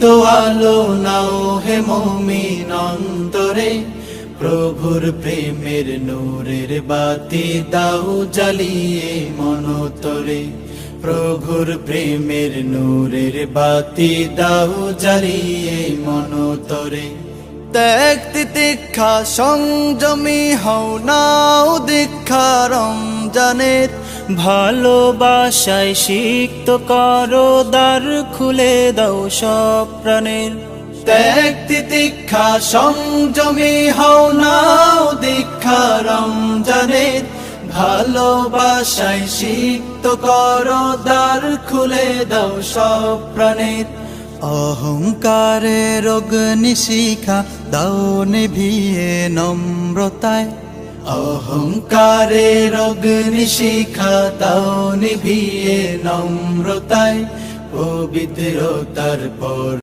দীপ্ত আলো নাও হে মুমিন অন্তরে, প্রভুর প্রেমের নূরের বাতি দাও জ্বালিয়ে মনতরে। প্রভুর প্রেমের নূরের বাতি দাও জ্বালিয়ে মনতরে। ত্যাগ তিতিক্ষা সংযমী হও নাও দীক্ষা রমজানের, ভালোবাসায় সিক্ত করো দ্বার খুলে দাও সব প্রাণের। ত্যাগ তিতিক্ষা সংযমী হও নাও দীক্ষা রমজানের, ভালোবাসায় সিক্ত করো দ্বার খুলে দাও সব প্রাণের। অহংকারের অগ্নিশিখা দাও নিভিয়ে নম্রতায়, অহংকারের অগ্নিশিখা দাও নিভিয়ে নম্রতায়। পবিত্রতার পর